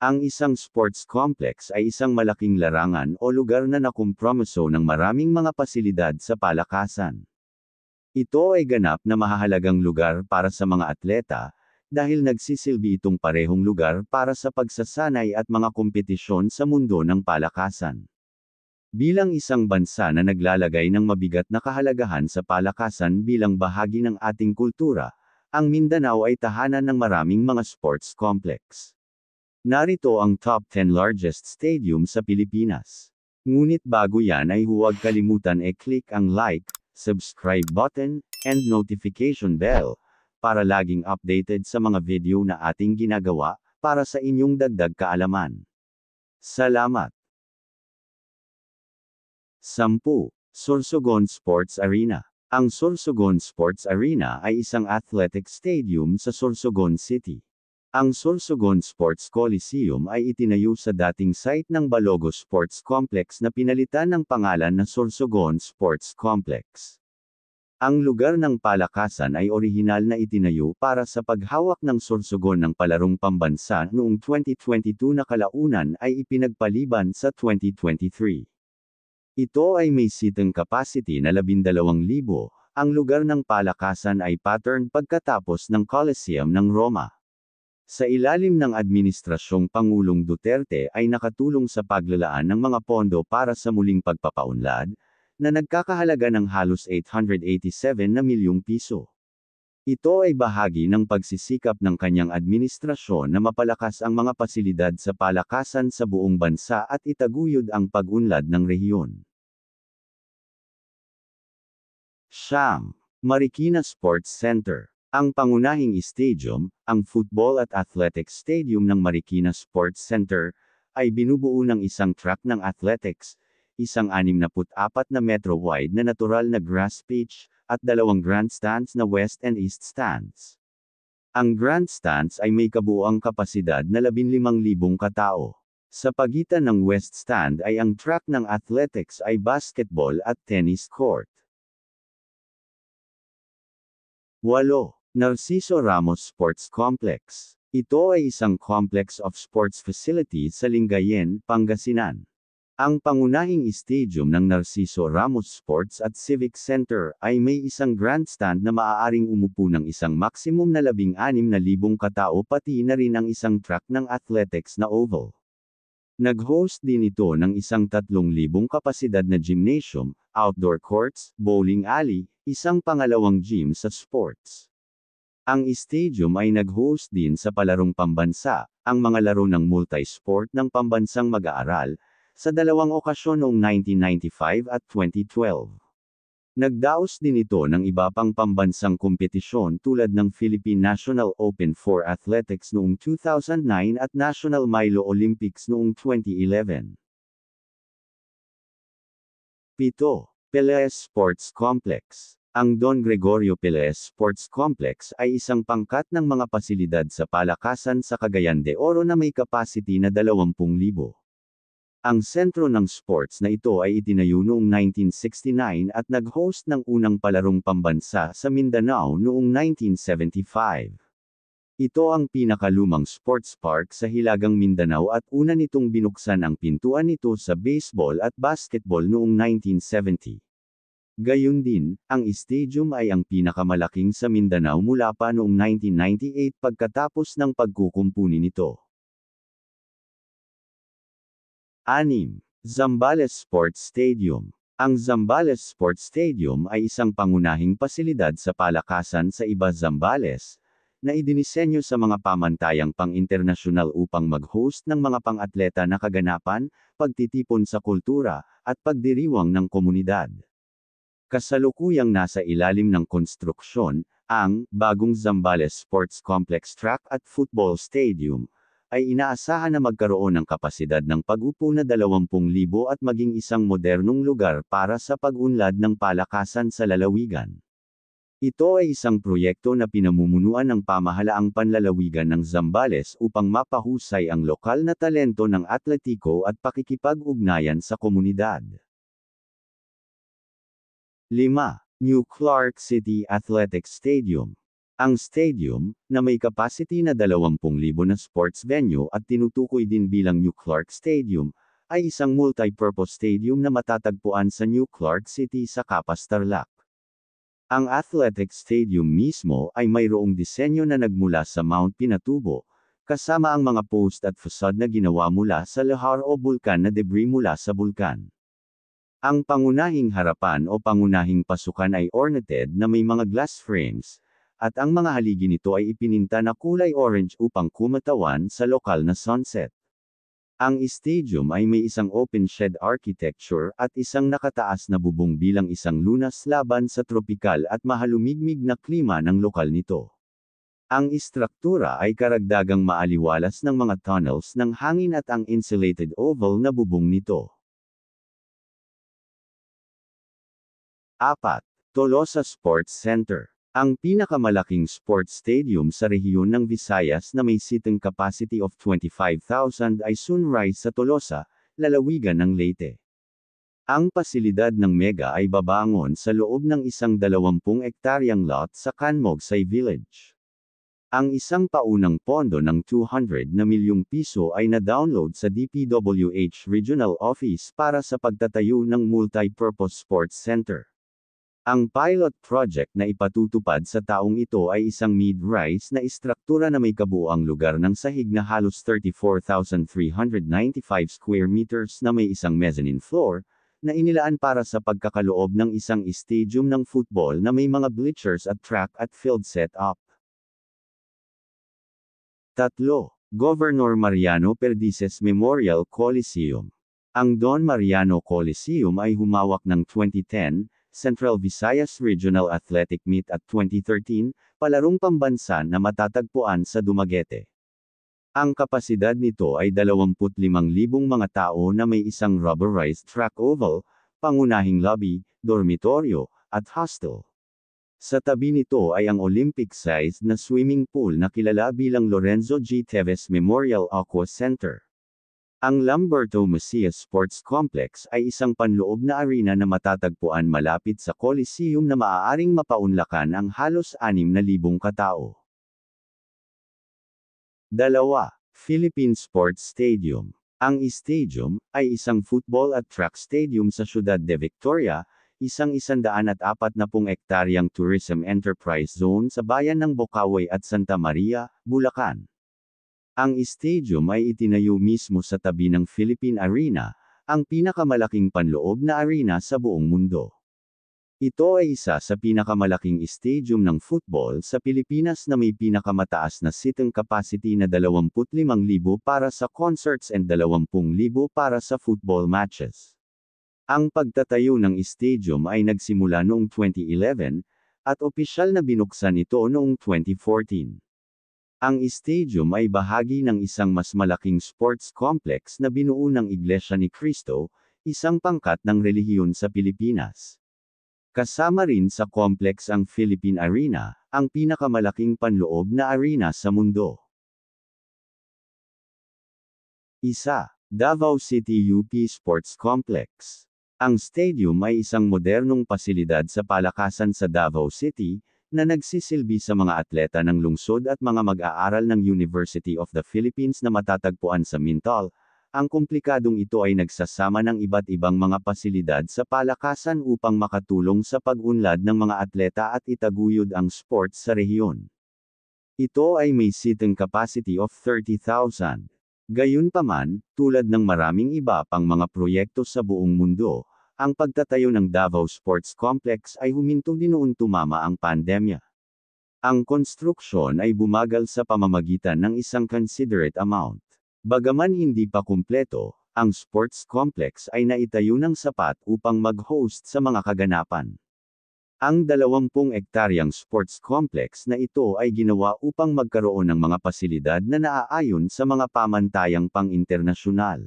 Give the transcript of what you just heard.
Ang isang sports complex ay isang malaking larangan o lugar na nakompromiso ng maraming mga pasilidad sa palakasan. Ito ay ganap na mahahalagang lugar para sa mga atleta, dahil nagsisilbi itong parehong lugar para sa pagsasanay at mga kompetisyon sa mundo ng palakasan. Bilang isang bansa na naglalagay ng mabigat na kahalagahan sa palakasan bilang bahagi ng ating kultura, ang Mindanao ay tahanan ng maraming mga sports complex. Narito ang top 10 largest stadium sa Pilipinas. Ngunit bago yan ay huwag kalimutan i-click ang like, subscribe button, and notification bell, para laging updated sa mga video na ating ginagawa, para sa inyong dagdag kaalaman. Salamat! 10. Sorsogon Sports Arena. Ang Sorsogon Sports Arena ay isang athletic stadium sa Sorsogon City. Ang Sorsogon Sports Coliseum ay itinayo sa dating site ng Balogo Sports Complex na pinalitan ng pangalan na Sorsogon Sports Complex. Ang lugar ng palakasan ay orihinal na itinayo para sa paghawak ng Sorsogon ng palarong pambansa noong 2022 na kalaunan ay ipinagpaliban sa 2023. Ito ay may seating capacity na 12,000. Ang lugar ng palakasan ay pattern pagkatapos ng Coliseum ng Roma. Sa ilalim ng Administrasyong Pangulong Duterte ay nakatulong sa paglalaan ng mga pondo para sa muling pagpapaunlad, na nagkakahalaga ng halos 887 na milyong piso. Ito ay bahagi ng pagsisikap ng kanyang administrasyon na mapalakas ang mga pasilidad sa palakasan sa buong bansa at itaguyod ang pag-unlad ng rehiyon. Siyam. Marikina Sports Center. Ang pangunahing stadium, ang football at athletics stadium ng Marikina Sports Center, ay binubuo ng isang track ng athletics, isang 64 na metro wide na natural na grass pitch, at 2 grandstands na west and east stands. Ang grandstands ay may kabuuang kapasidad na 15,000 katao. Sa pagitan ng west stand ay ang track ng athletics ay basketball at tennis court. 8. Narciso Ramos Sports Complex. Ito ay isang complex of sports facilities sa Lingayen, Pangasinan. Ang pangunahing stadium ng Narciso Ramos Sports at Civic Center ay may isang grandstand na maaaring umupo ng isang maximum na 16,000 katao pati na rin ang isang track ng athletics na oval. Nag-host din ito ng isang 3,000 kapasidad na gymnasium, outdoor courts, bowling alley, isang pangalawang gym sa sports. Ang stadium ay nag-host din sa palarong pambansa, ang mga laro ng multi-sport ng pambansang mag-aaral, sa 2 okasyon noong 1995 at 2012. Nagdaos din ito ng iba pang pambansang kompetisyon tulad ng Philippine National Open for Athletics noong 2009 at National Milo Olympics noong 2011. 7. Peleas Sports Complex. Ang Don Gregorio Peleas Sports Complex ay isang pangkat ng mga pasilidad sa palakasan sa Cagayan de Oro na may capacity na 20,000. Ang sentro ng sports na ito ay itinayo noong 1969 at nag-host ng unang palarong pambansa sa Mindanao noong 1975. Ito ang pinakalumang sports park sa Hilagang Mindanao at una nitong binuksan ang pintuan nito sa baseball at basketball noong 1970. Gayun din, ang stadium ay ang pinakamalaking sa Mindanao mula pa noong 1998 pagkatapos ng pagkukumpuni nito. 6. Zambales Sports Stadium. Ang Zambales Sports Stadium ay isang pangunahing pasilidad sa palakasan sa iba Zambales, na idinisenyo sa mga pamantayang pang-internasyonal upang mag-host ng mga pang-atleta na kaganapan, pagtitipon sa kultura, at pagdiriwang ng komunidad. Kasalukuyang nasa ilalim ng konstruksyon, ang bagong Zambales Sports Complex Track at Football Stadium, ay inaasahan na magkaroon ng kapasidad ng pag-upo na 20,000 at maging isang modernong lugar para sa pag-unlad ng palakasan sa lalawigan. Ito ay isang proyekto na pinamumunuan ng pamahalaang panlalawigan ng Zambales upang mapahusay ang lokal na talento ng atletiko at pakikipag-ugnayan sa komunidad. 5. New Clark City Athletics Stadium. Ang stadium, na may capacity na 20,000 na sports venue at tinutukoy din bilang New Clark Stadium, ay isang multi-purpose stadium na matatagpuan sa New Clark City sa Capas, Tarlac. Ang athletic stadium mismo ay mayroong disenyo na nagmula sa Mount Pinatubo, kasama ang mga post at facade na ginawa mula sa lahar o bulkan na debris mula sa bulkan. Ang pangunahing harapan o pangunahing pasukan ay ornated na may mga glass frames, at ang mga haligi nito ay ipininta na kulay orange upang kumatawan sa lokal na sunset. Ang stadium ay may isang open shed architecture at isang nakataas na bubong bilang isang lunas laban sa tropikal at mahalumigmig na klima ng lokal nito. Ang istruktura ay karagdagang maaliwalas ng mga tunnels ng hangin at ang insulated oval na bubong nito. 4. Tolosa Sports Center. Ang pinakamalaking sports stadium sa rehiyon ng Visayas na may seating capacity of 25,000 ay Sunrise sa Tolosa, lalawigan ng Leyte. Ang pasilidad ng Mega ay babangon sa loob ng isang 20 ektaryang lot sa Canmogsay Village. Ang isang paunang pondo ng 200 na milyong piso ay na-download sa DPWH Regional Office para sa pagtatayo ng multi-purpose sports center. Ang pilot project na ipatutupad sa taong ito ay isang mid-rise na istruktura na may kabuuang lugar ng sahig na halos 34,395 square meters na may isang mezzanine floor, na inilaan para sa pagkakaloob ng isang stadium ng football na may mga bleachers at track at field setup. 3. Governor Mariano Perdices Memorial Coliseum. Ang Don Mariano Coliseum ay humawak ng 2010, Central Visayas Regional Athletic Meet at 2013, palarong pambansa na matatagpuan sa Dumaguete. Ang kapasidad nito ay 25,000 mga tao na may isang rubberized track oval, pangunahing lobby, dormitoryo, at hostel. Sa tabi nito ay ang Olympic-sized na swimming pool na kilala bilang Lorenzo G. Teves Memorial Aqua Center. Ang Lamberto Macias Sports Complex ay isang panloob na arena na matatagpuan malapit sa Coliseum na maaaring mapaunlakan ang halos 6,000 katao. 2. Philippine Sports Stadium. Ang stadium ay isang football at track stadium sa Ciudad de Victoria, isang 140 ektaryang tourism enterprise zone sa bayan ng Bocaue at Santa Maria, Bulacan. Ang stadium ay itinayo mismo sa tabi ng Philippine Arena, ang pinakamalaking panloob na arena sa buong mundo. Ito ay isa sa pinakamalaking stadium ng football sa Pilipinas na may pinakamataas na seating capacity na 25,000 para sa concerts and 20,000 para sa football matches. Ang pagtatayo ng stadium ay nagsimula noong 2011, at opisyal na binuksan ito noong 2014. Ang stadium ay bahagi ng isang mas malaking sports complex na binuo ng Iglesia ni Cristo, isang pangkat ng relihiyon sa Pilipinas. Kasama rin sa complex ang Philippine Arena, ang pinakamalaking panloob na arena sa mundo. 1. Davao City UP Sports Complex. Ang stadium ay isang modernong pasilidad sa palakasan sa Davao City, na nagsisilbi sa mga atleta ng lungsod at mga mag-aaral ng University of the Philippines na matatagpuan sa Mintal. Ang komplikadong ito ay nagsasama ng iba't ibang mga pasilidad sa palakasan upang makatulong sa pag-unlad ng mga atleta at itaguyod ang sports sa rehiyon. Ito ay may seating capacity of 30,000. Gayunpaman, tulad ng maraming iba pang mga proyekto sa buong mundo, ang pagtatayo ng Davao Sports Complex ay huminto din noon tumama ang pandemya. Ang konstruksyon ay bumagal sa pamamagitan ng isang considerate amount. Bagaman hindi pa kumpleto, ang sports complex ay naitayo ng sapat upang mag-host sa mga kaganapan. Ang 20 ektaryang sports complex na ito ay ginawa upang magkaroon ng mga pasilidad na naaayon sa mga pamantayang pang-internasyonal.